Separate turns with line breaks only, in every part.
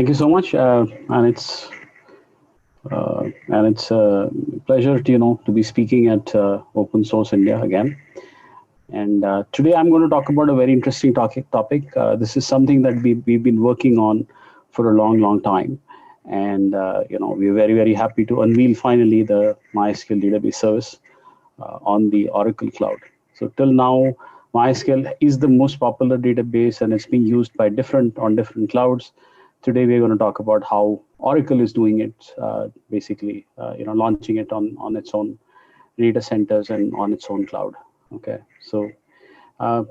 Thank you so much, and it's a pleasure to to be speaking at Open Source India again. And today I'm going to talk about a very interesting topic. This is something that we've been working on for a long, long time, and we're very happy to unveil finally the MySQL database service on the Oracle Cloud. So till now, MySQL is the most popular database, and it's being used by different clouds. Today, we're going to talk about how Oracle is doing it, basically, launching it on its own data centers and on its own cloud. Okay, so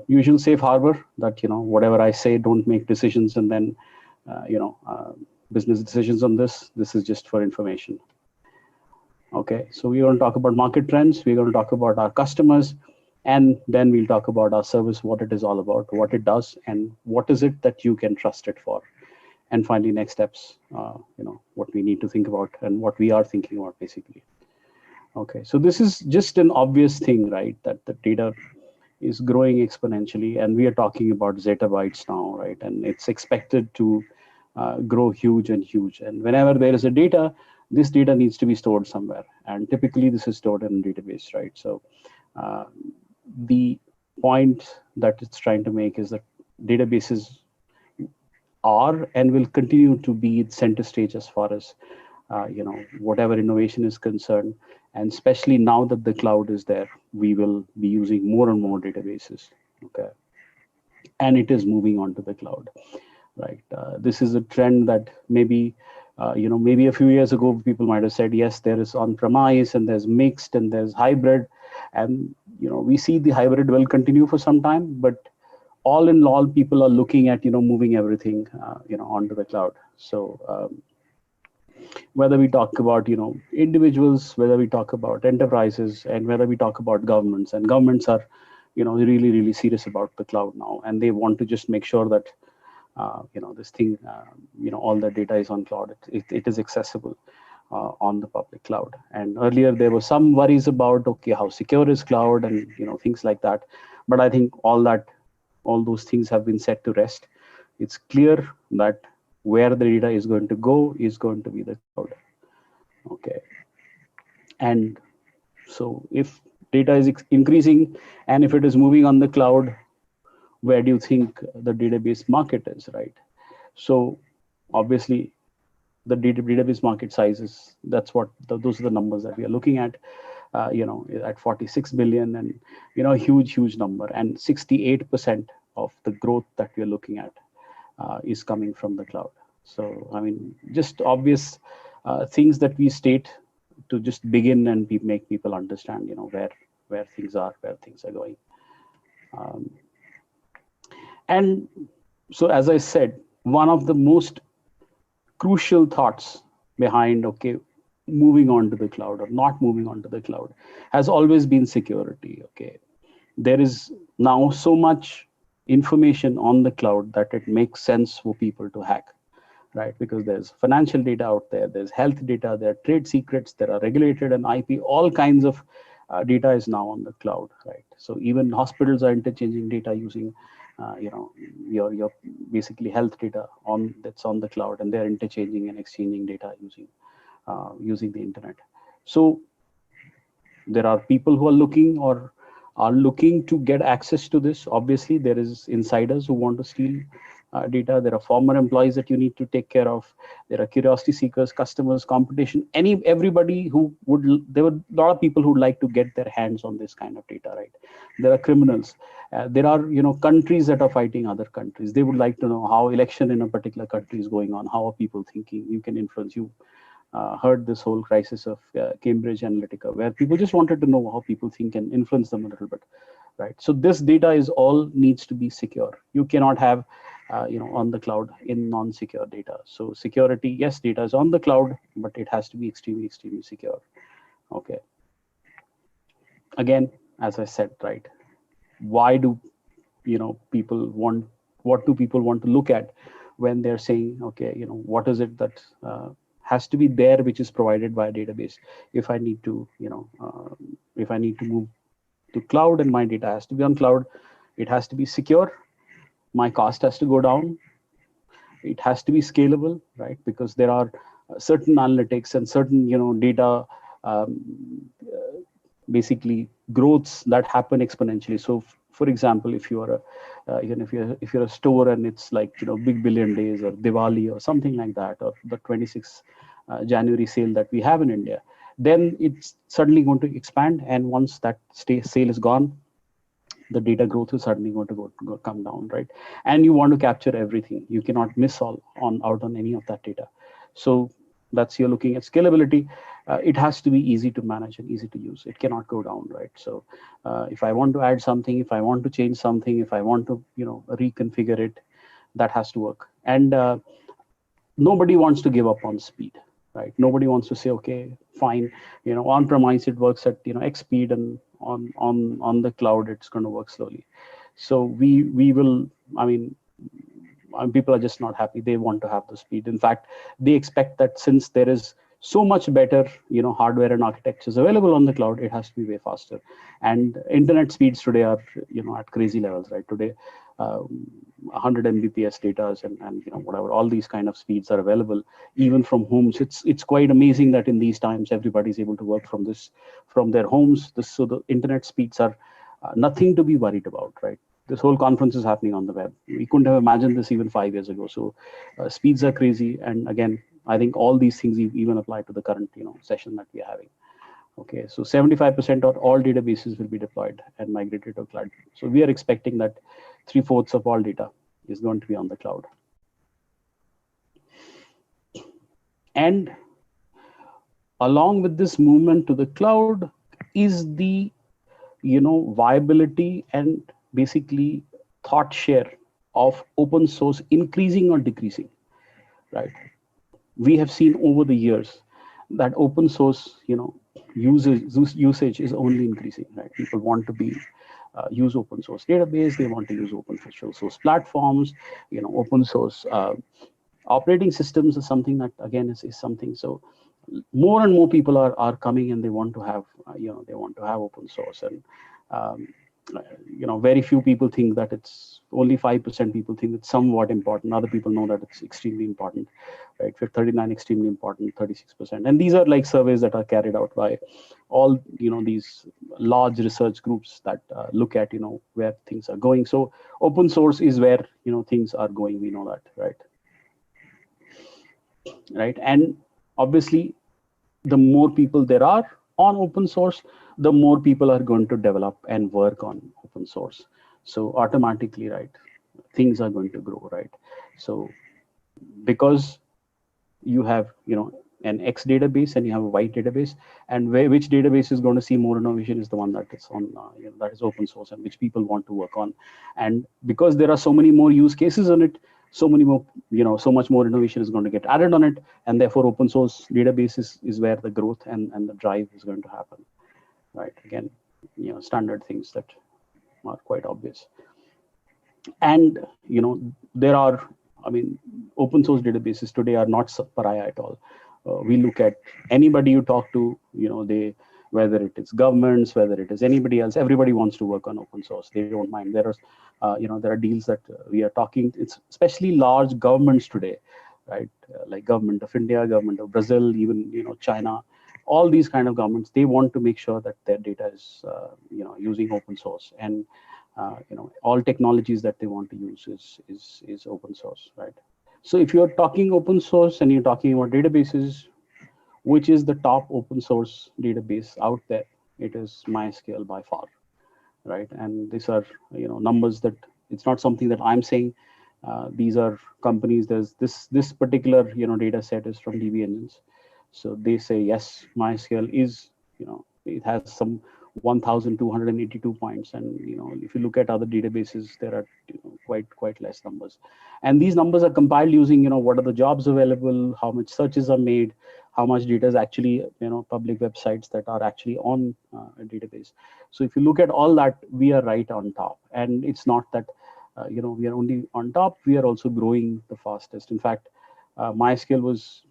usual safe harbor that whatever I say, don't make decisions and then business decisions on this. This is just for information. Okay, so we're going to talk about market trends. We're going to talk about our customers, and then we'll talk about our service, what it is all about, what it does, and what is it that you can trust it for. And finally, next steps, what we need to think about and what we are thinking about, basically. Okay, so this is just an obvious thing, right? That the data is growing exponentially, and we are talking about zettabytes now, right? And it's expected to grow huge and huge. And whenever there is a data, this data needs to be stored somewhere. And typically, this is stored in a database, right? So the point that it's trying to make is that databases are and will continue to be center stage as far as whatever innovation is concerned, and especially now that the cloud is there, we will be using more and more databases. Okay, and it is moving on to the cloud, right? This is a trend that maybe maybe a few years ago people might have said yes, there is on-premise and there's mixed and there's hybrid, and we see the hybrid will continue for some time, but all in all, people are looking at moving everything onto the cloud. So whether we talk about individuals, whether we talk about enterprises, and whether we talk about governments, and governments are really serious about the cloud now, and they want to just make sure that this thing all the data is on cloud. It is accessible on the public cloud. And earlier there were some worries about how secure is cloud and things like that, but I think all those things have been set to rest. It's clear that where the data is going to go is going to be the cloud. Okay, and so if data is increasing and if it is moving on the cloud, where do you think the database market is, right? So obviously the database market sizes, those are the numbers that we are looking at, at 46 billion, and huge number, and 68% of the growth that we are looking at is coming from the cloud. So I mean, just obvious things that we state to just begin and make people understand where things are going. And so, as I said, one of the most crucial thoughts behind moving on to the cloud or not moving on to the cloud has always been security. Okay, there is now so much information on the cloud that it makes sense for people to hack, right? Because there's financial data out there, there's health data, there are trade secrets, there are regulated and IP, all kinds of data is now on the cloud, right? So even hospitals are interchanging data using your basically health data that's on the cloud, and they're interchanging and exchanging data using the internet. So there are people who are looking to get access to this. Obviously, there is insiders who want to steal data. There are former employees that you need to take care of. There are curiosity seekers, customers, competition. Everybody there were a lot of people who'd like to get their hands on this kind of data, right? There are criminals. There are countries that are fighting other countries. They would like to know how election in a particular country is going on. How are people thinking? You can influence. You heard this whole crisis of Cambridge Analytica, where people just wanted to know how people think and influence them a little bit, right? So this data needs to be secure. You cannot have on the cloud in non-secure data. So security, yes, data is on the cloud, but it has to be extremely secure. Okay. Again, as I said, right, why do what do people want to look at when they're saying, what is it that has to be there, which is provided by a database? If I need to move to cloud and my data has to be on cloud, it has to be secure. My cost has to go down. It has to be scalable, right? Because there are certain analytics and certain, data, basically growths that happen exponentially. So, for example, if you are a if you're a store and it's like big billion days or Diwali or something like that, or the 26th January sale that we have in India, then it's suddenly going to expand. And once that sale is gone, the data growth is suddenly going to come down, right? And you want to capture everything. You cannot miss out on any of that data. So that's, you're looking at scalability. It has to be easy to manage and easy to use. It cannot go down, right? So if I want to add something, if I want to change something, if I want to reconfigure it, that has to work. And nobody wants to give up on speed, right? Nobody wants to say, okay, fine, on premise it works at X speed, and on the cloud it's going to work slowly. So we will, people are just not happy. They want to have the speed. In fact, they expect that since there is so much better hardware and architectures available on the cloud, it has to be way faster. And internet speeds today are at crazy levels, right? Today 100 mbps data and whatever, all these kind of speeds are available even from homes. It's quite amazing that in these times everybody's able to work from their homes. So the internet speeds are nothing to be worried about, right? This whole conference is happening on the web. We couldn't have imagined this even 5 years ago. So speeds are crazy. And again, I think all these things even apply to the current session that we are having. Okay, so 75% of all databases will be deployed and migrated to cloud. So we are expecting that 3/4 of all data is going to be on the cloud. And along with this movement to the cloud is the viability and basically thought share of open source increasing or decreasing, right? We have seen over the years that open source usage is only increasing, right? People want to use open source database, they want to use open source platforms, open source operating systems is something that again is something. So more and more people are coming and they want to have they want to have open source. And very few people think that it's only 5% people think it's somewhat important. Other people know that it's extremely important, right? For 39 extremely important, 36%. And these are like surveys that are carried out by all these large research groups that look at where things are going. So open source is where things are going. We know that, right? And obviously, the more people there are on open source, the more people are going to develop and work on open source. So automatically, right, things are going to grow, right? So because you have an X database and you have a Y database, and which database is going to see more innovation is the one that is on that is open source and which people want to work on. And because there are so many more use cases on it, so many more so much more innovation is going to get added on it, and therefore open source databases is where the growth and the drive is going to happen, right? Again, standard things that are quite obvious. And there are, open source databases today are not pariah at all. We look at anybody you talk to, they, whether it is governments, whether it is anybody else, everybody wants to work on open source. They don't mind. There are there are deals that we are talking. It's especially large governments today, right? Like government of India, government of Brazil, even China. All these kind of governments, they want to make sure that their data is using open source. And all technologies that they want to use is open source, right? So if you're talking open source and you're talking about databases, which is the top open source database out there? It is MySQL by far, right? And these are numbers that it's not something that I'm saying. These are companies. There's this particular data set is from DB Engines, so they say yes, MySQL is it has some 1,282 points, and if you look at other databases, there are quite less numbers. And these numbers are compiled using what are the jobs available, how much searches are made, how much data is actually public websites that are actually on a database. So if you look at all that, we are right on top. And it's not that we are only on top, we are also growing the fastest. In fact, MySQL was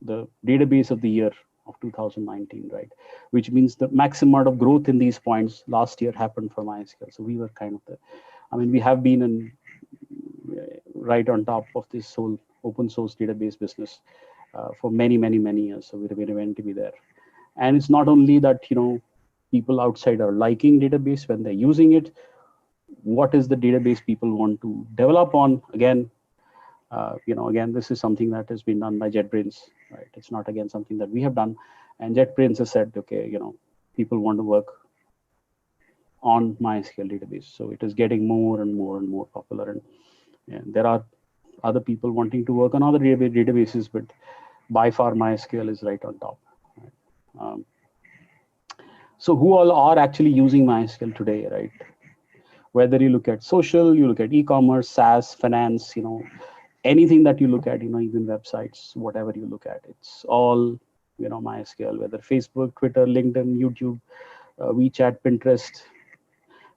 the database of the year of 2019, right? Which means the maximum amount of growth in these points last year happened for MySQL. So we were kind of we have been in right on top of this whole open source database business for many years. So we remain to be there. And it's not only that, people outside are liking database when they're using it. What is the database people want to develop on? Again, again, this is something that has been done by JetBrains, right? It's not again something that we have done. And JetBrains has said, okay, people want to work on MySQL database. So it is getting more and more popular. And there are other people wanting to work on other databases, but by far MySQL is right on top. Right? So who all are actually using MySQL today, right? Whether you look at social, you look at e-commerce, SaaS, finance, anything that you look at, even websites, whatever you look at, it's all, MySQL, whether Facebook, Twitter, LinkedIn, YouTube, WeChat, Pinterest.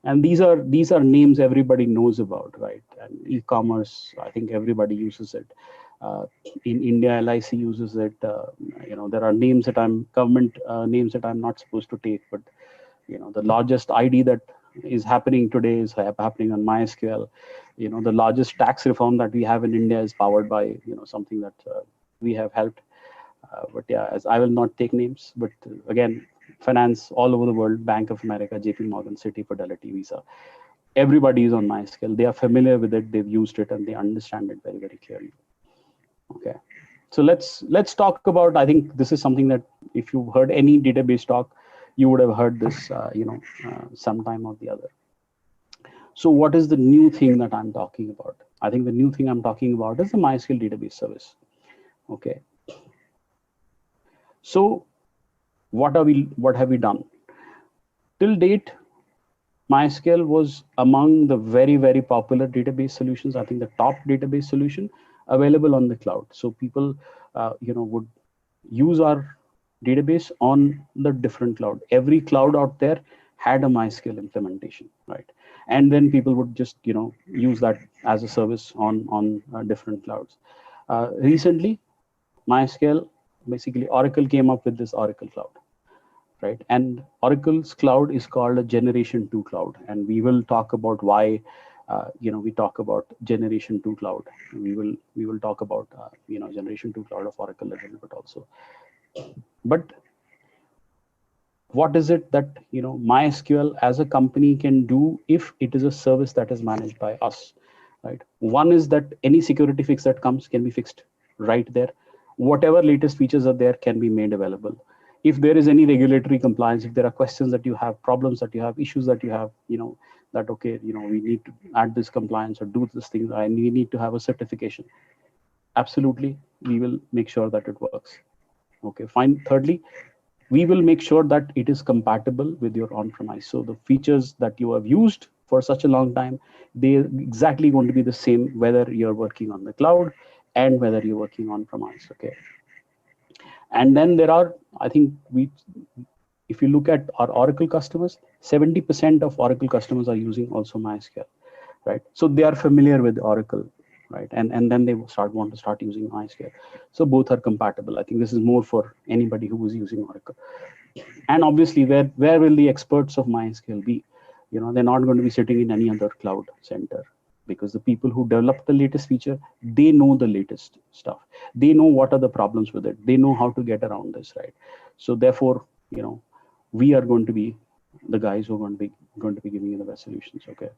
And these are names everybody knows about, right? And e-commerce, I think everybody uses it. In India, LIC uses it. There are names that government names that I'm not supposed to take, but the largest ID that is happening today is happening on MySQL. The largest tax reform that we have in India is powered by something that we have helped. But yeah, as I will not take names, but again, finance all over the world, Bank of America, JP Morgan, Citi, Fidelity, Visa, everybody is on MySQL. They are familiar with it, they've used it, and they understand it very clearly. Okay, so let's talk about, I think this is something that if you've heard any database talk, you would have heard this sometime or the other. So what is the new thing that I'm talking about? I think the new thing I'm talking about is the MySQL database service. Okay, so what have we done till date? MySQL was among the very popular database solutions. I think the top database solution available on the cloud. So people would use our database on the different cloud. Every cloud out there had a MySQL implementation, right? And then people would just use that as a service on different clouds. Recently, MySQL, basically Oracle came up with this Oracle Cloud, right? And Oracle's cloud is called a Generation 2 cloud, and we will talk about why we talk about Generation 2 cloud. We will talk about Generation 2 cloud of Oracle a little bit also. But what is it that MySQL as a company can do if it is a service that is managed by us, right? One is that any security fix that comes can be fixed right there. Whatever latest features are there can be made available. If there is any regulatory compliance, if there are questions that you have, problems that you have, issues that you have, that okay, we need to add this compliance or do this thing, and we need to have a certification. Absolutely, we will make sure that it works. Okay, fine. Thirdly, we will make sure that it is compatible with your on-premise. So the features that you have used for such a long time, they're exactly going to be the same whether you're working on the cloud and whether you're working on-premise. Okay. And then there are, I think if you look at our Oracle customers, 70% of Oracle customers are using also MySQL, right? So they are familiar with Oracle, right? And then they want to start using MySQL. So both are compatible. I think this is more for anybody who is using Oracle. And obviously, where will the experts of MySQL be? They're not going to be sitting in any other cloud center, because the people who develop the latest feature, they know the latest stuff. They know what are the problems with it. They know how to get around this, right? So therefore, we are going to be the guys who are going to be giving you the best solutions. Okay.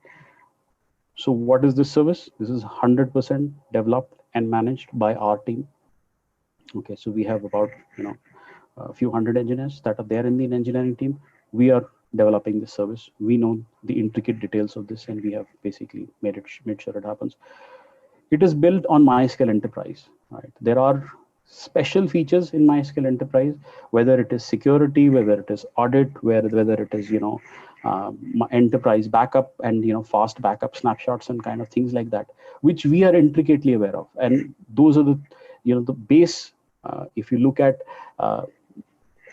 So what is this service? This is 100% developed and managed by our team. Okay. So we have about a few hundred engineers that are there in the engineering team. We are developing this service. We know the intricate details of this, and we have basically made sure it happens. It is built on MySQL Enterprise, right? There are special features in MySQL Enterprise, whether it is security, whether it is audit, whether it is enterprise backup and fast backup snapshots and kind of things like that, which we are intricately aware of. And those are the the base. If you look at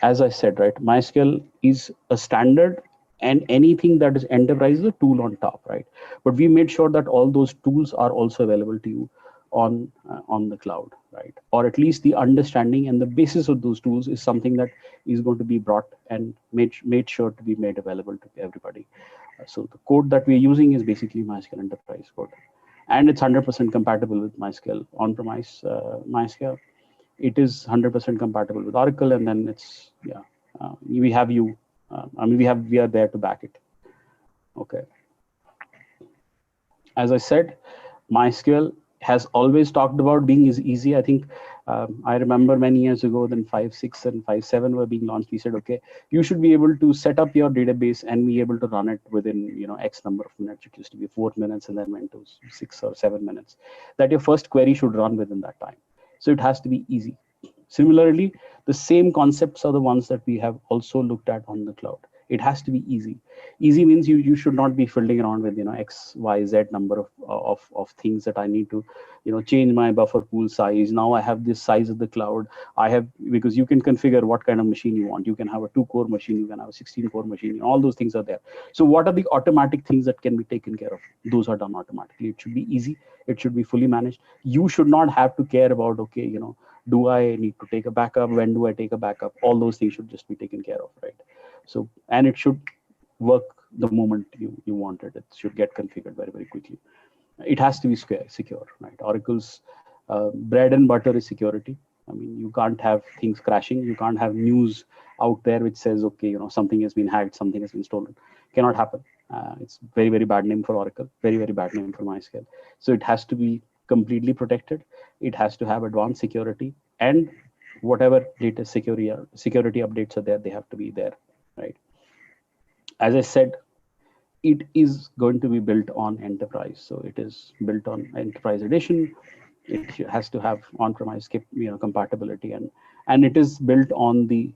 as I said, right, MySQL is a standard, and anything that is enterprise is a tool on top, right? But we made sure that all those tools are also available to you on the cloud, right? Or at least the understanding and the basis of those tools is something that is going to be brought and made sure to be made available to everybody. So the code that we're using is basically MySQL Enterprise code. and it's 100% compatible with MySQL on-premise MySQL. It is 100% compatible with Oracle, and then it's we have you. I mean, we are there to back it. Okay. As I said, MySQL has always talked about being easy. I think I remember many years ago, then 5.6 and 5.7 were being launched. We said, okay, you should be able to set up your database and be able to run it within X number of minutes. It used to be 4 minutes and then went to 6 or 7 minutes. That your first query should run within that time. So it has to be easy. Similarly, the same concepts are the ones that we have also looked at on the cloud. It has to be easy. Easy means you should not be fiddling around with X, Y, Z number of things that I need to change my buffer pool size. Now I have this size of the cloud. Because you can configure what kind of machine you want. You can have a 2-core machine, you can have a 16-core machine. All those things are there. So what are the automatic things that can be taken care of? Those are done automatically. It should be easy. It should be fully managed. You should not have to care about, okay, do I need to take a backup? When do I take a backup? All those things should just be taken care of, right? So, and it should work the moment you want it. It should get configured very, very quickly. It has to be secure, right? Oracle's bread and butter is security. I mean, you can't have things crashing. You can't have news out there which says, okay, something has been hacked, something has been stolen. Cannot happen. It's very, very bad name for Oracle. Very, very bad name for MySQL. So it has to be completely protected. It has to have advanced security, and whatever latest security updates are there, they have to be there, right? As I said, it is going to be built on enterprise. So it is built on enterprise edition. It has to have on-premise compatibility, and it is built on the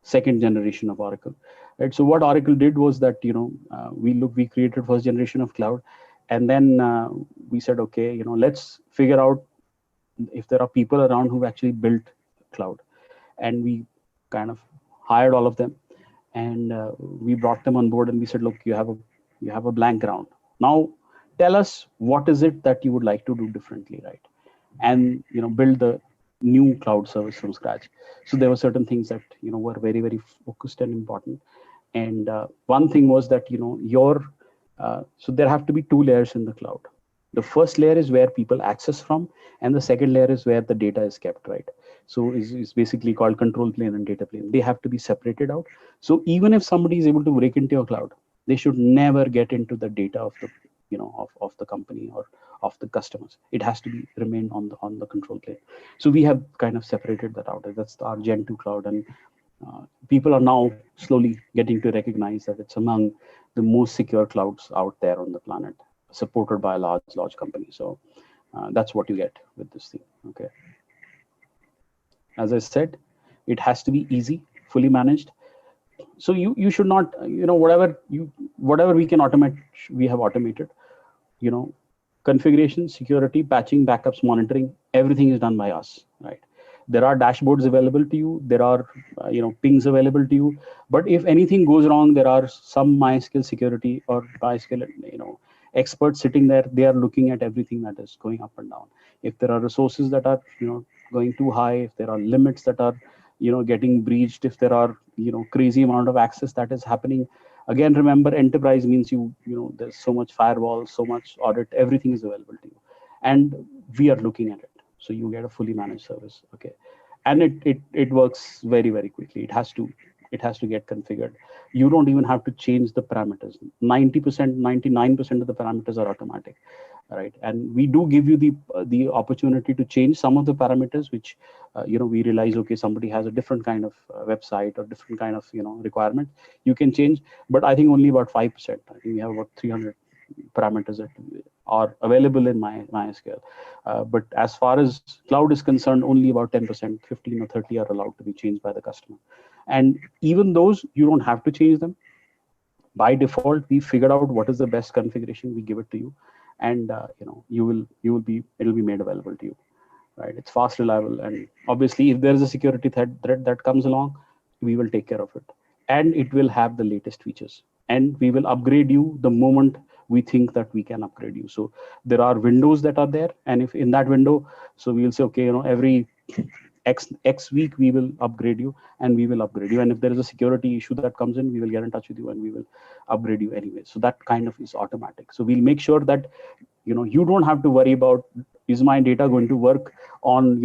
second generation of Oracle, right? So what Oracle did was that we created first generation of cloud, and then we said, okay, let's figure out if there are people around who actually built cloud, and we kind of hired all of them, and we brought them on board, and we said, look, you have a blank ground. Now tell us what is it that you would like to do differently, right? And build the new cloud service from scratch. So there were certain things that were very, very focused and important. And one thing was that so there have to be 2 layers in the cloud. The first layer is where people access from, and the second layer is where the data is kept, right? So it's basically called control plane and data plane. They have to be separated out. So even if somebody is able to break into your cloud, they should never get into the data of the of the company or of the customers. It has to be remain on the control plane. So we have kind of separated that out. That's our Gen 2 cloud, and people are now slowly getting to recognize that it's among the most secure clouds out there on the planet, supported by a large company. So that's what you get with this thing. Okay. As I said, it has to be easy, fully managed. So you should not, whatever we can automate, we have automated. Configuration, security, patching, backups, monitoring, everything is done by us, right? There are dashboards available to you. There are pings available to you. But if anything goes wrong, there are some MySQL security or MySQL experts sitting there. They are looking at everything that is going up and down. If there are resources that are going too high, if there are limits that are getting breached, if there are crazy amount of access that is happening. Again, remember, enterprise means there's so much firewall, so much audit, everything is available to you, and we are looking at it. So you get a fully managed service, okay, and it works very, very quickly. It has to get configured. You don't even have to change the parameters. 90%, 99% of the parameters are automatic, right? And we do give you the opportunity to change some of the parameters, which we realize, okay, somebody has a different kind of website or different kind of requirement. You can change, but I think only about 5%. I think we have about 300 parameters that are available in MySQL. But as far as cloud is concerned, only about 10%, 15 or 30 are allowed to be changed by the customer. And even those, you don't have to change them. By default, we figured out what is the best configuration. We give it to you, and it'll be made available to you, right? It's fast, reliable, and obviously, if there is a security threat that comes along, we will take care of it, and it will have the latest features, and we will upgrade you the moment we think that we can upgrade you. So there are windows that are there, and if in that window, so we will say, okay, every X week we will upgrade you, and we will upgrade you. And if there is a security issue that comes in, we will get in touch with you and we will upgrade you anyway. So that kind of is automatic. So we'll make sure that you don't have to worry about, is my data going to work on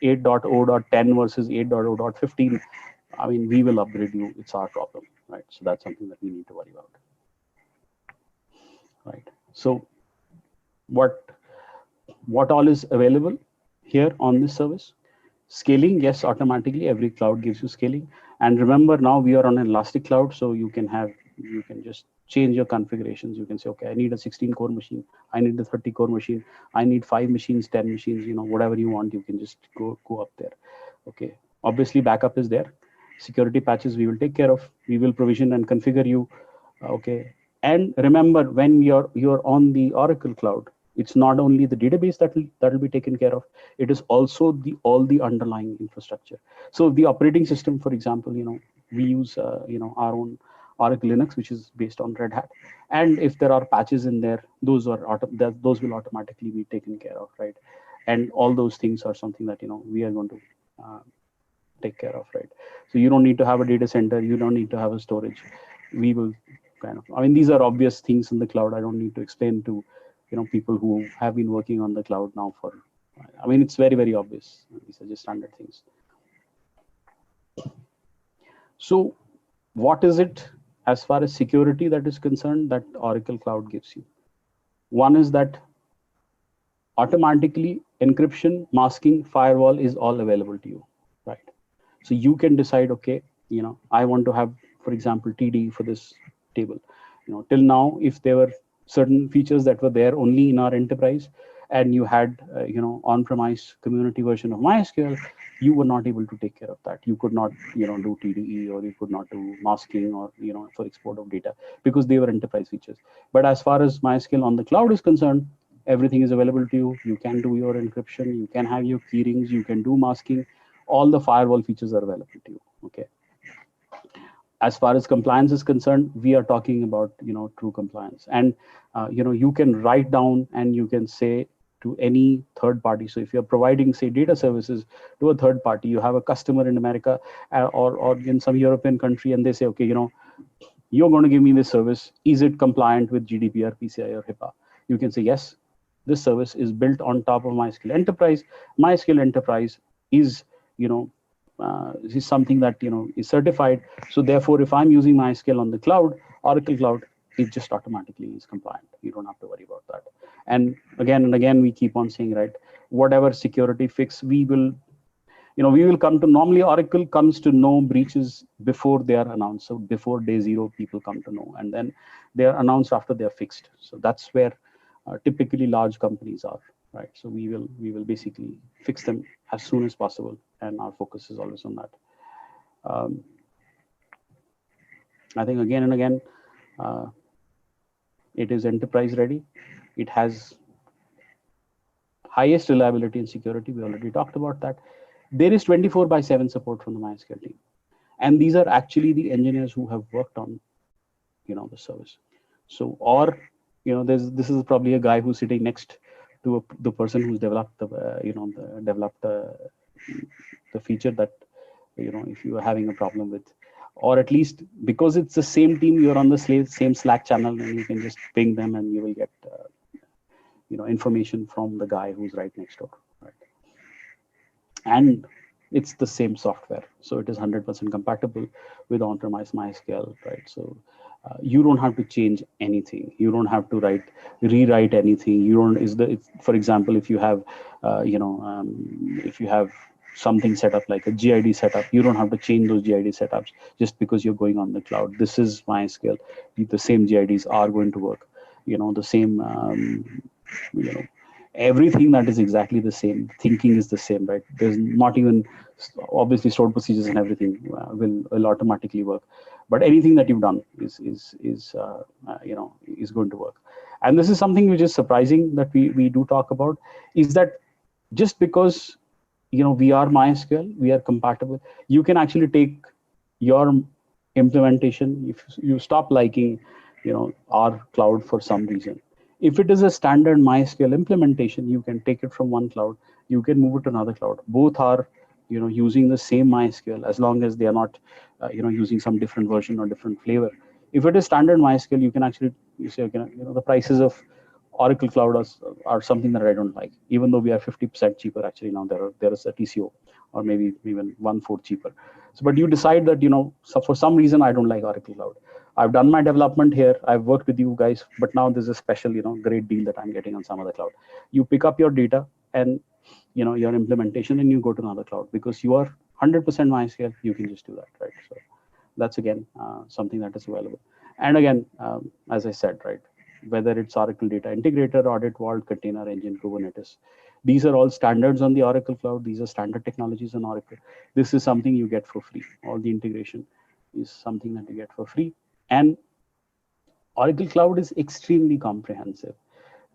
8.0.10 versus 8.0.15. I mean, we will upgrade you. It's our problem, right? So that's something that we need to worry about, right? So what all is available here on this service? Scaling, yes, automatically every cloud gives you scaling. And remember, now we are on an elastic cloud, so you can just change your configurations. You can say, okay, I need a 16 core machine, I need a 30 core machine, I need 5 machines, 10 machines, whatever you want, you can just go up there. Okay, obviously backup is there. Security patches we will take care of. We will provision and configure you. Okay, and remember, when you're on the Oracle cloud, it's not only the database that will be taken care of, it is also all the underlying infrastructure. So the operating system, for example, we use our own Oracle Linux, which is based on Red Hat, and if there are patches in there, those will automatically be taken care of, right? And all those things are something that we are going to take care of, right? So you don't need to have a data center, you don't need to have a storage. We will I mean, these are obvious things in the cloud. I don't need to explain to people who have been working on the cloud now for, I mean, it's very, very obvious. These are just standard things. So what is it as far as security that is concerned that Oracle Cloud gives you? One is that automatically encryption, masking, firewall is all available to you, right? So you can decide, okay, I want to have, for example, TD for this table. Till now, if there were certain features that were there only in our enterprise, and you had, on-premise community version of MySQL, you were not able to take care of that. You could not, do TDE, or you could not do masking, or, for export of data, because they were enterprise features. But as far as MySQL on the cloud is concerned, everything is available to you. You can do your encryption, you can have your key rings, you can do masking. All the firewall features are available to you, okay? As far as compliance is concerned, we are talking about true compliance, and you can write down and you can say to any third party. So if you're providing, say, data services to a third party, you have a customer in America, or in some European country, and they say, okay, you're going to give me this service, is it compliant with GDPR, PCI, or HIPAA? You can say, yes, this service is built on top of MySQL Enterprise. MySQL Enterprise is is something that is certified. So therefore, if I'm using MySQL on the cloud, Oracle Cloud, it just automatically is compliant. You don't have to worry about that. And again, we keep on saying, right, whatever security fix we will come to. Normally, Oracle comes to know breaches before they are announced. So before day zero, people come to know, and then they are announced after they are fixed. So that's where typically large companies are, right? So we will basically fix them as soon as possible, and our focus is always on that. I think again and again, it is enterprise ready. It has highest reliability and security. We already talked about that. There is 24/7 support from the MySQL team, and these are actually the engineers who have worked on the service. So, or this is probably a guy who's sitting next to the person who's developed the feature that if you are having a problem with, or at least because it's the same team, you're on the same Slack channel, and you can just ping them and you will get information from the guy who's right next door, right? And it's the same software, so it is 100% compatible with on-premise MySQL, right? So you don't have to change anything. You don't have to rewrite anything. You don't. For example, if you have if you have something set up like a GID setup, you don't have to change those GID setups just because you're going on the cloud. This is MySQL. The same GIDs are going to work. The same. Everything that is exactly the same. Thinking is the same, right? There's not even, obviously, stored procedures and everything will automatically work, but anything that you've done is going to work. And this is something which is surprising that we do talk about, is that just because we are MySQL, we are compatible, you can actually take your implementation. If you stop liking our cloud for some reason, if it is a standard MySQL implementation, you can take it from one cloud, you can move it to another cloud. Both are using the same MySQL, as long as they are not using some different version or different flavor. If it is standard MySQL, you can actually say, okay, the prices of Oracle Cloud are something that I don't like, even though we are 50% cheaper. Actually, now there is a TCO, or maybe even 1/4 cheaper. So, but you decide that, so for some reason I don't like Oracle Cloud. I've done my development here. I've worked with you guys, but now there's a special, great deal that I'm getting on some other cloud. You pick up your data and, your implementation, and you go to another cloud because you are 100% MySQL. You can just do that, right? So that's again something that is available. And again, as I said, right, whether it's Oracle Data Integrator, Audit Vault, Container Engine, Kubernetes, these are all standards on the Oracle Cloud. These are standard technologies on Oracle. This is something you get for free. All the integration is something that you get for free. And Oracle Cloud is extremely comprehensive,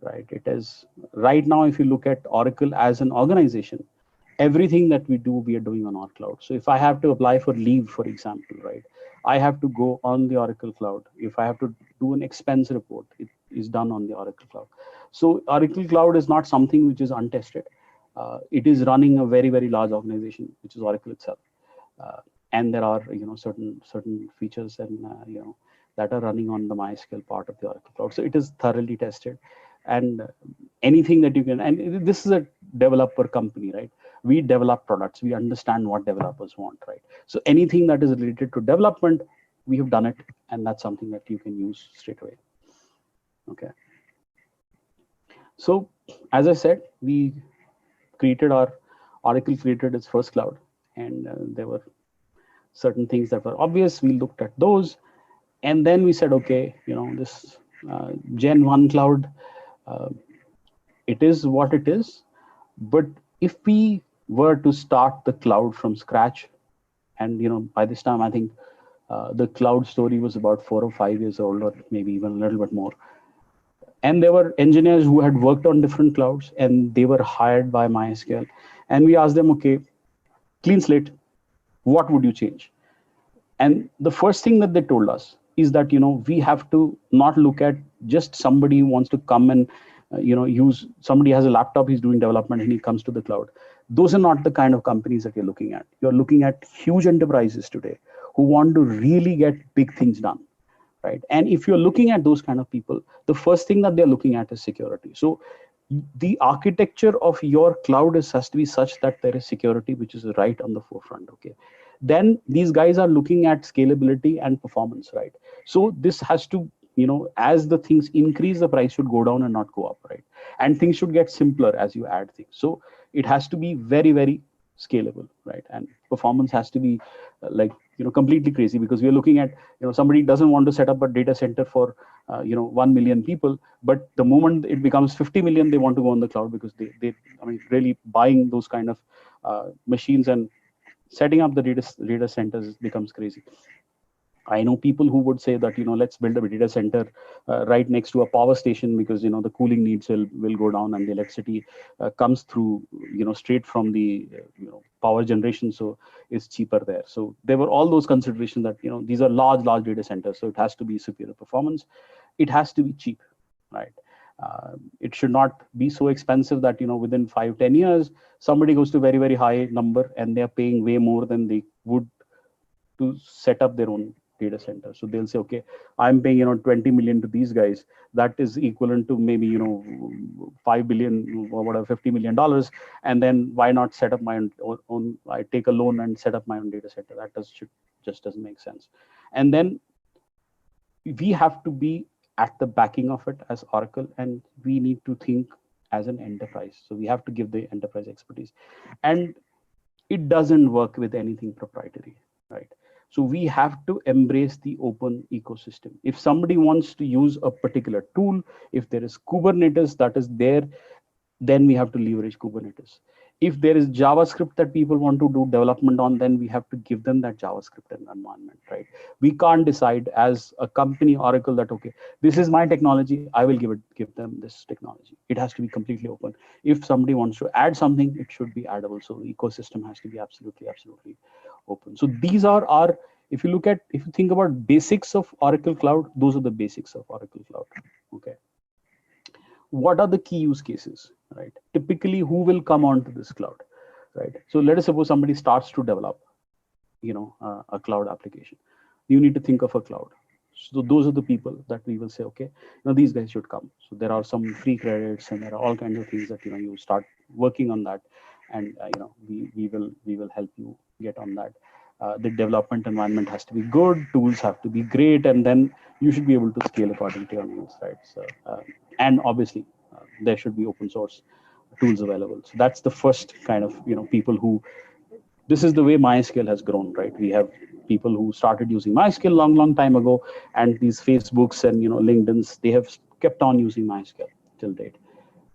right? It is right now, if you look at Oracle as an organization, everything that we do, we are doing on our cloud. So if I have to apply for leave, for example, right, I have to go on the Oracle Cloud. If I have to do an expense report, it is done on the Oracle Cloud. So Oracle Cloud is not something which is untested. It is running a very, very large organization, which is Oracle itself. And there are, certain features and, that are running on the MySQL part of the Oracle Cloud. So it is thoroughly tested. And anything that you can, and this is a developer company, right? We develop products. We understand what developers want, right? So anything that is related to development, we have done it, and that's something that you can use straight away. Okay. So as I said, Oracle created its first cloud, and there were certain things that were obvious. We looked at those, and then we said, okay, this Gen 1 cloud, it is what it is. But if we were to start the cloud from scratch, and by this time, I think the cloud story was about 4 or 5 years old, or maybe even a little bit more. And there were engineers who had worked on different clouds, and they were hired by MySQL. And we asked them, okay, clean slate, what would you change? And the first thing that they told us is that, we have to not look at just somebody who wants to come and, somebody has a laptop, he's doing development, and he comes to the cloud. Those are not the kind of companies that you're looking at. You're looking at huge enterprises today who want to really get big things done, right? And if you're looking at those kind of people, the first thing that they're looking at is security. So the architecture of your cloud has to be such that there is security, which is right on the forefront. Okay. Then these guys are looking at scalability and performance, right? So this has to, as the things increase, the price should go down and not go up, right? And things should get simpler as you add things. So it has to be very, very scalable, right? And performance has to be completely crazy, because we're looking at, somebody doesn't want to set up a data center for 1 million people, but the moment it becomes 50 million, they want to go on the cloud, because they really buying those kind of machines and setting up the data centers becomes crazy. I know people who would say that, let's build a data center right next to a power station, because, the cooling needs will go down, and the electricity comes through, straight from the, power generation. So it's cheaper there. So there were all those considerations that, these are large data centers. So it has to be superior performance. It has to be cheap, right? It should not be so expensive that, within 5-10 years, somebody goes to very, very high number, and they're paying way more than they would to set up their own data center. So they'll say, okay, I'm paying 20 million to these guys. That is equivalent to maybe 5 billion or whatever, $50 million. And then why not set up my own? I take a loan and set up my own data center. That just doesn't make sense. And then we have to be at the backing of it as Oracle, and we need to think as an enterprise. So we have to give the enterprise expertise, and it doesn't work with anything proprietary, right? So we have to embrace the open ecosystem. If somebody wants to use a particular tool, if there is Kubernetes that is there, then we have to leverage Kubernetes. If there is JavaScript that people want to do development on, then we have to give them that JavaScript environment, right? We can't decide as a company, Oracle, that, okay, this is my technology, I will give them this technology. It has to be completely open. If somebody wants to add something, it should be addable. So the ecosystem has to be absolutely open. So these are our, if you think about basics of Oracle Cloud, those are the basics of Oracle Cloud, okay? What are the key use cases, right? Typically, who will come onto this cloud, right? So let us suppose somebody starts to develop, a cloud application. You need to think of a cloud. So those are the people that we will say, okay, these guys should come. So there are some free credits, and there are all kinds of things that you start working on that, and we will help you get on that. The development environment has to be good, tools have to be great, and then you should be able to scale according to your needs, right? So and obviously there should be open source tools available. So that's the first kind of people who, this is the way MySQL has grown, right? We have people who started using MySQL long time ago, and these Facebooks and LinkedIn's, they have kept on using MySQL till date,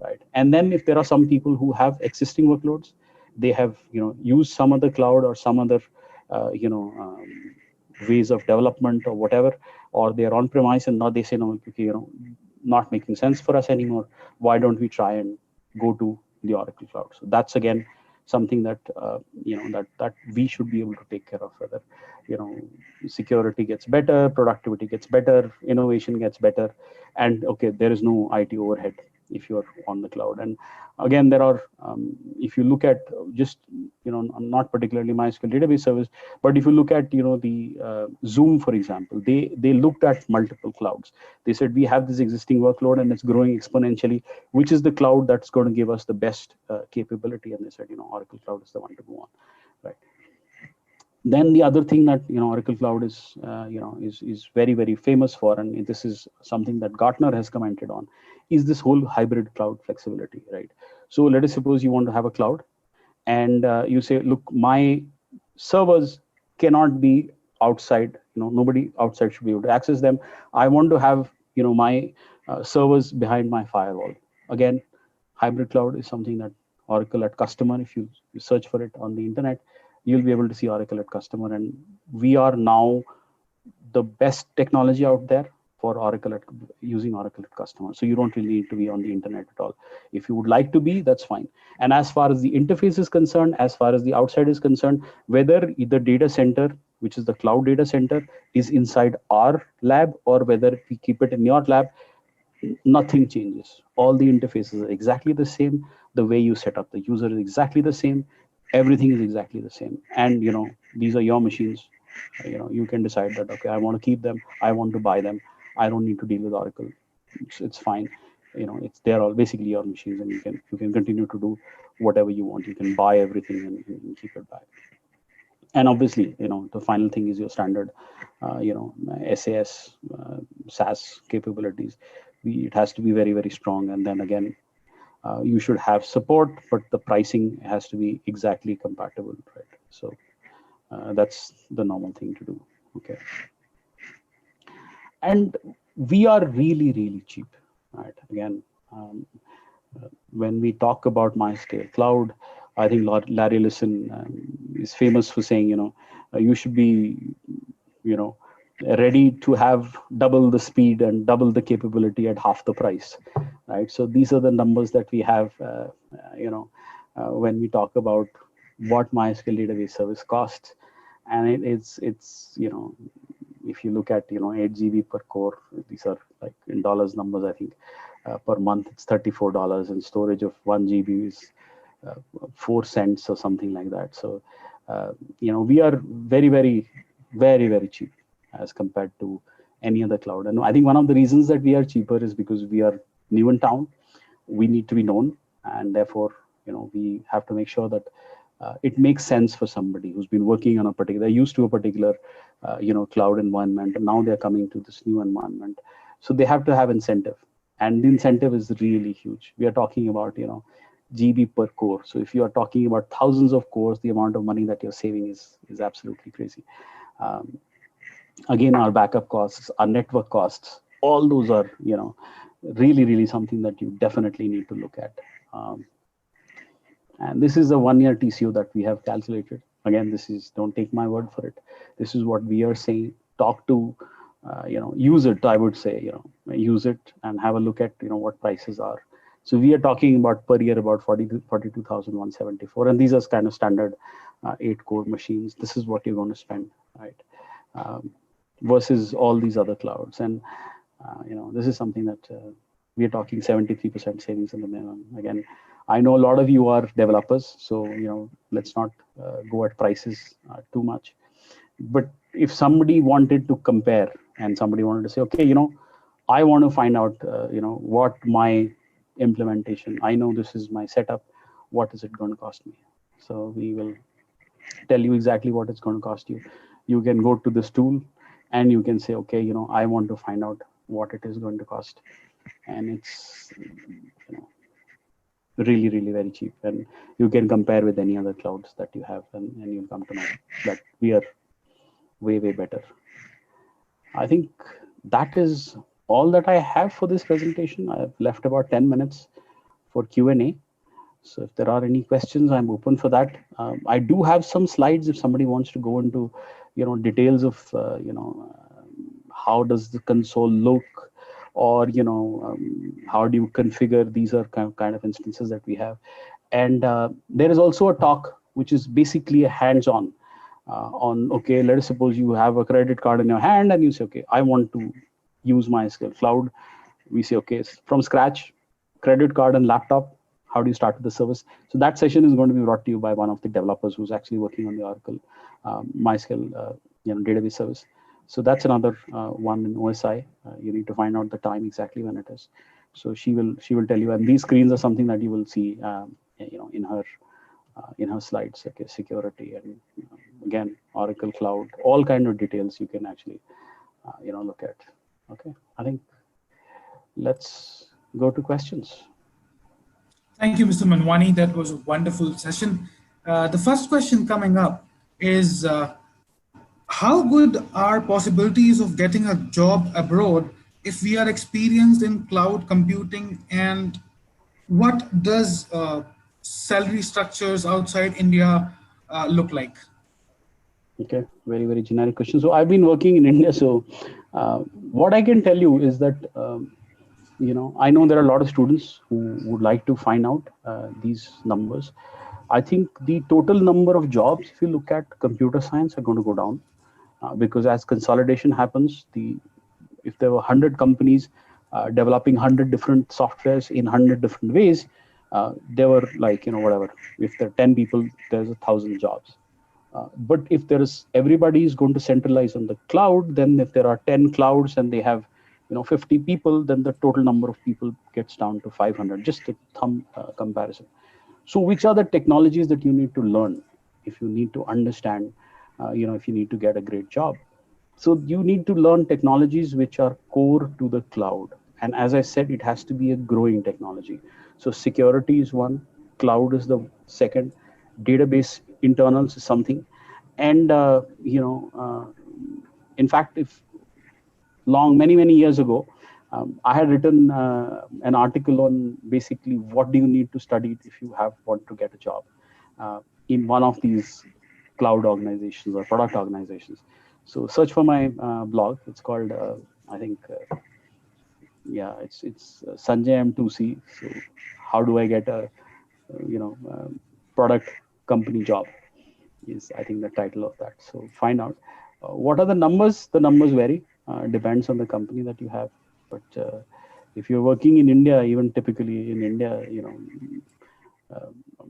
right? And then if there are some people who have existing workloads, they have used some other cloud or some other ways of development or whatever, or they're on premise and now they say, no, okay, not making sense for us anymore. Why don't we try and go to the Oracle Cloud? So that's again something that that we should be able to take care of, whether security gets better, productivity gets better, innovation gets better, and okay, there is no IT overhead if you're on the cloud. And again, there are if you look at just not particularly MySQL database service, but if you look at the Zoom, for example, they looked at multiple clouds. They said, we have this existing workload and it's growing exponentially, which is the cloud that's going to give us the best capability? And they said, Oracle Cloud is the one to go on, right? Then the other thing that Oracle Cloud is is very famous for, and this is something that Gartner has commented on, is this whole hybrid cloud flexibility, right? So let us suppose you want to have a cloud, and you say, look, my servers cannot be outside. Nobody outside should be able to access them. I want to have my servers behind my firewall. Again, hybrid cloud is something that Oracle at Customer, if you search for it on the internet, you'll be able to see Oracle at Customer. And we are now the best technology out there for using Oracle at Customer. So you don't really need to be on the internet at all. If you would like to be, that's fine. And as far as the interface is concerned, as far as the outside is concerned, whether the data center, which is the cloud data center, is inside our lab or whether we keep it in your lab, nothing changes. All the interfaces are exactly the same. The way you set up the user is exactly the same. Everything is exactly the same. And these are your machines. You can decide that, okay, I want to keep them, I want to buy them, I don't need to deal with Oracle. It's fine. They're all basically your machines, and you can continue to do whatever you want. You can buy everything and keep it back. And obviously, the final thing is your standard, SAS, SaaS capabilities. It has to be very strong. And then again, you should have support, but the pricing has to be exactly compatible, right? So that's the normal thing to do. Okay. And we are really cheap, right? Again, when we talk about MySQL Cloud, I think Larry Ellison is famous for saying, you should be, ready to have double the speed and double the capability at half the price, right? So these are the numbers that we have, when we talk about what MySQL database service costs. And it's if you look at 8 GB per core, these are like in dollars numbers, I think per month it's $34, and storage of 1 GB is 4 cents or something like that. So we are very cheap as compared to any other cloud. And I think one of the reasons that we are cheaper is because we are new in town. We need to be known, and therefore we have to make sure that it makes sense for somebody who's been working on a particular, used to a particular cloud environment, and now they're coming to this new environment. So they have to have incentive, and the incentive is really huge. We are talking about GB per core. So if you are talking about thousands of cores, the amount of money that you're saving is absolutely crazy. Again, our backup costs, our network costs, all those are really something that you definitely need to look at. And this is a 1-year TCO that we have calculated. Again, this is, don't take my word for it. This is what we are saying. Talk to, use it. I would say, use it and have a look at, what prices are. So we are talking about per year about 42,174, and these are kind of standard 8-core machines. This is what you're going to spend, right? Versus all these other clouds, and this is something that we are talking 73% savings in the minimum. Again, I know a lot of you are developers, so let's not go at prices too much. But if somebody wanted to compare, and somebody wanted to say, okay, I want to find out, what my implementation, I know this is my setup, what is it going to cost me? So we will tell you exactly what it's going to cost you. You can go to this tool and you can say, okay, I want to find out what it is going to cost. And it's, really, really very cheap. And you can compare with any other clouds that you have, and you'll come to know that we are way, way better. I think that is all that I have for this presentation. I've left about 10 minutes for Q&A. So if there are any questions, I'm open for that. I do have some slides if somebody wants to go into, details of, how does the console look, or, how do you configure? These are kind of instances that we have. And there is also a talk, which is basically a hands-on on, okay, let us suppose you have a credit card in your hand and you say, okay, I want to use MySQL Cloud. We say, okay, from scratch, credit card and laptop, how do you start with the service? So that session is going to be brought to you by one of the developers who's actually working on the Oracle MySQL database service. So that's another one in OSI. You need to find out the time exactly when it is. So she will tell you. And these screens are something that you will see, in her slides, okay, security and again Oracle Cloud, all kind of details you can actually look at. Okay, I think let's go to questions.
Thank you, Mr. Manwani. That was a wonderful session. The first question coming up is, how good are possibilities of getting a job abroad if we are experienced in cloud computing, and what does salary structures outside India look like?
Okay, very, very generic question. So I've been working in India. So what I can tell you is that, I know there are a lot of students who would like to find out these numbers. I think the total number of jobs, if you look at computer science, are going to go down because as consolidation happens, if there were 100 companies developing 100 different softwares in 100 different ways, there were like, whatever, if there are 10 people, there's 1,000 jobs. But if there is, everybody is going to centralize on the cloud, then if there are 10 clouds and they have 50 people, then the total number of people gets down to 500, just a thumb comparison. So which are the technologies that you need to learn if you need to understand, if you need to get a great job? So you need to learn technologies which are core to the cloud. And as I said, it has to be a growing technology. So security is one, cloud is the second, database internals is something. And, in fact, if many years ago, I had written an article on basically what do you need to study if you want to get a job in one of these cloud organizations or product organizations. So search for my blog. It's called, I think, it's Sanjay M2C. So how do I get a, product company job is, I think, the title of that. So find out what are the numbers. The numbers vary, depends on the company that you have. But if you're working in India, even typically in India,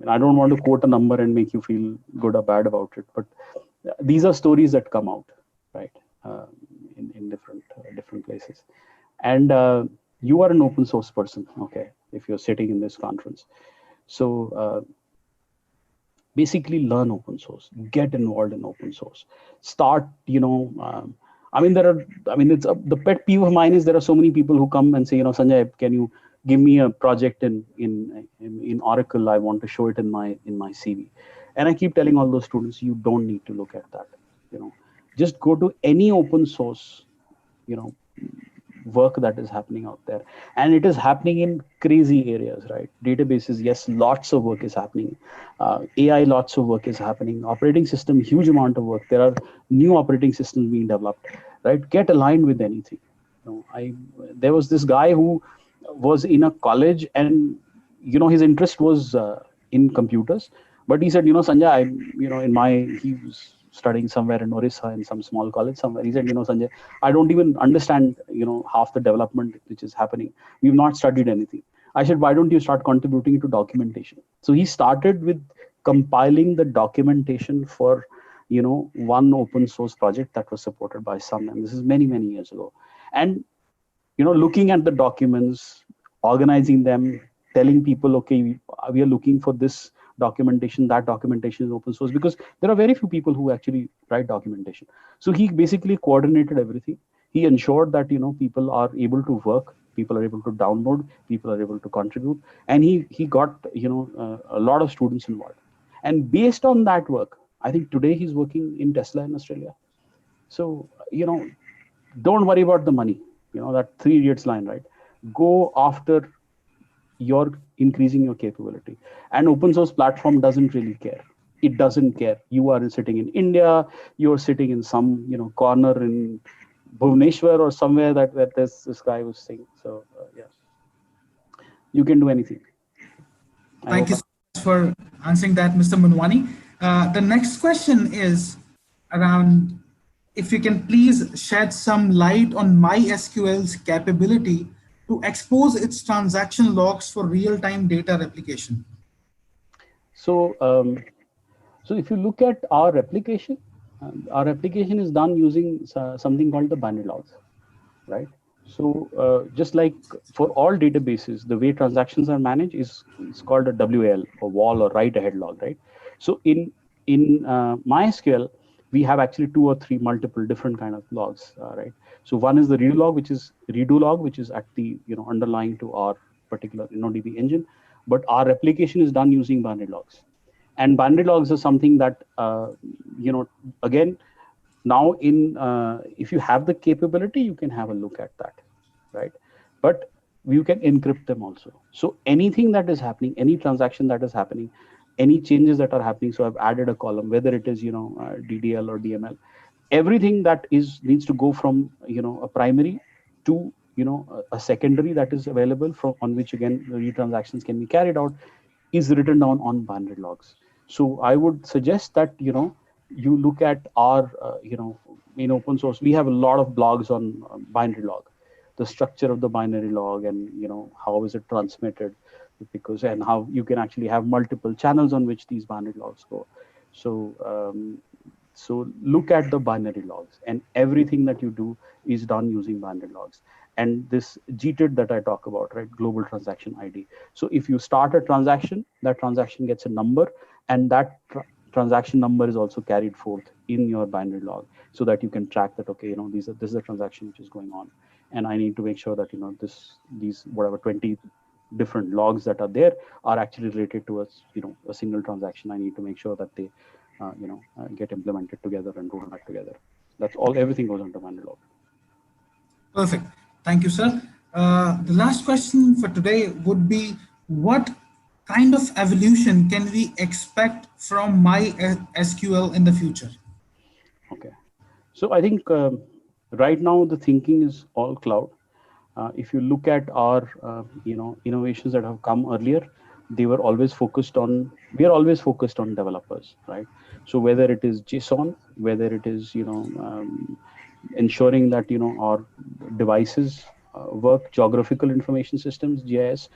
I don't want to quote a number and make you feel good or bad about it, but these are stories that come out, right, in different places. And you are an open source person, okay, if you're sitting in this conference. So basically learn open source, get involved in open source, start, the pet peeve of mine is there are so many people who come and say, Sanjay, can you give me a project in Oracle? I want to show it in my CV. And I keep telling all those students, you don't need to look at that. Just go to any open source, work that is happening out there, and it is happening in crazy areas, right? Databases, yes, lots of work is happening. AI, lots of work is happening. Operating system, huge amount of work. There are new operating systems being developed, right? Get aligned with anything. There was this guy who was in a college, and his interest was in computers, but he said, Sanjay, he was studying somewhere in Orissa in some small college somewhere. He said, Sanjay, I don't even understand, half the development which is happening. We've not studied anything. I said, why don't you start contributing to documentation? So he started with compiling the documentation for one open source project that was supported by some, and this is many, many years ago. And looking at the documents, organizing them, telling people, okay, we are looking for this documentation, that documentation is open source, because there are very few people who actually write documentation. So he basically coordinated everything. He ensured that people are able to work, people are able to download, people are able to contribute, and he got a lot of students involved. And based on that work, I think today he's working in Tesla in Australia. So don't worry about the money. That Three Idiots line, right? Go after your increasing your capability. And open source platform doesn't really care. It doesn't care. You are sitting in India, you're sitting in some corner in Bhubaneswar or somewhere that where this guy was saying. So yeah, you can do anything.
Thank you so much for answering that, Mr. Munwani. The next question is around if you can please shed some light on MySQL's capability to expose its transaction logs for real-time data replication.
So, so if you look at our application is done using something called the binary logs, right? So just like for all databases, the way transactions are managed is called a WAL, or wall or write ahead log, right? So in MySQL, we have actually two or three multiple different kind of logs, right? So one is the redo log, which is at the underlying to our particular InnoDB engine, but our application is done using binary logs. And binary logs are something that again, now if you have the capability, you can have a look at that, right? But you can encrypt them also. So anything that is happening, any transaction that is happening, any changes that are happening, so I've added a column, whether it is DDL or DML, everything that needs to go from a primary to a secondary that is available on which again the retransactions can be carried out, is written down on binary logs. So I would suggest that you look at our in open source, we have a lot of blogs on binary log, the structure of the binary log, and how is it transmitted, because and how you can actually have multiple channels on which these binary logs go. So look at the binary logs, and everything that you do is done using binary logs. And this GTID that I talk about, right, global transaction ID. So if you start a transaction, that transaction gets a number, and that transaction number is also carried forth in your binary log, so that you can track that, okay, this is a transaction which is going on, and I need to make sure that these whatever 20 different logs that are there are actually related to a single transaction. I need to make sure that they get implemented together and roll back together. That's all. Everything goes under binary log.
Perfect. Thank you, sir. The last question for today would be, what kind of evolution can we expect from MySQL in the future?
Okay. So I think right now the thinking is all cloud. If you look at our innovations that have come earlier, we are always focused on developers, right? So whether it is JSON, whether it is ensuring that our devices work, geographical information systems, GIS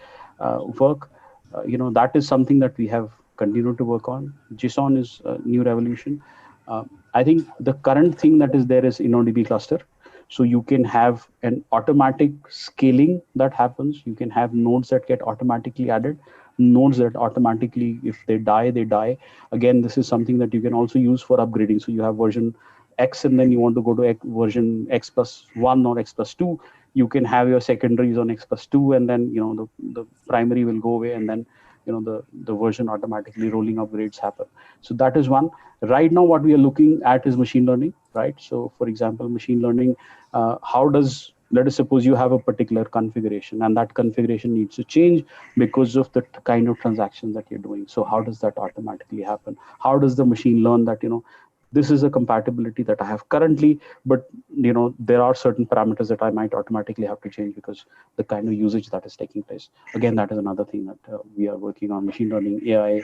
work, that is something that we have continued to work on. JSON is a new revolution. I think the current thing that is there is InnoDB cluster. So you can have an automatic scaling that happens. You can have nodes that get automatically added, nodes that automatically, if they die, they die. Again, this is something that you can also use for upgrading. So you have version X, and then you want to go to version X plus 1 or X plus 2. You can have your secondaries on X plus 2, and then the primary will go away, and then the version automatically rolling upgrades happen. So that is one. Right now what we are looking at is machine learning, right? So for example, machine learning, let us suppose you have a particular configuration, and that configuration needs to change because of the kind of transactions that you're doing. So how does that automatically happen? How does the machine learn that this is a compatibility that I have currently, but there are certain parameters that I might automatically have to change because the kind of usage that is taking place. Again, that is another thing that we are working on: machine learning, AI.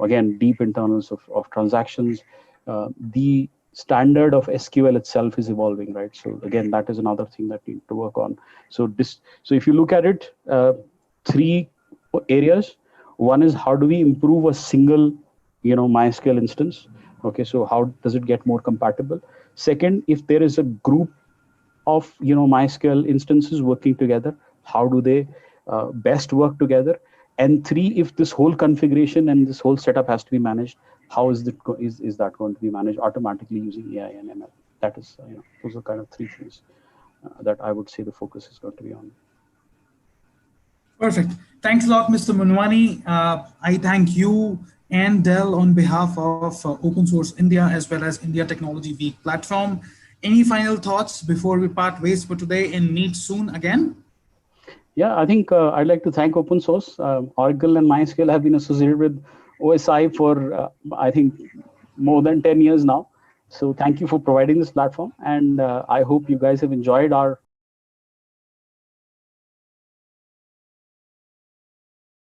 Again, deep internals of transactions. The standard of SQL itself is evolving, right? So again, that is another thing that we need to work on. So if you look at it, three areas. One is, how do we improve a single MySQL instance? Okay, so how does it get more compatible? Second, if there is a group of MySQL instances working together, how do they best work together? And three, if this whole configuration and this whole setup has to be managed, how is that going to be managed automatically using AI and ML? That is, those are kind of three things that I would say the focus is going to be on.
Perfect. Thanks a lot, Mr. Munwani. I thank you and Dell on behalf of Open Source India as well as India Technology Week platform. Any final thoughts before we part ways for today and meet soon again?
Yeah, I think I'd like to thank open source. Oracle and MySQL have been associated with OSI for, I think, more than 10 years now. So thank you for providing this platform. And I hope you guys have enjoyed our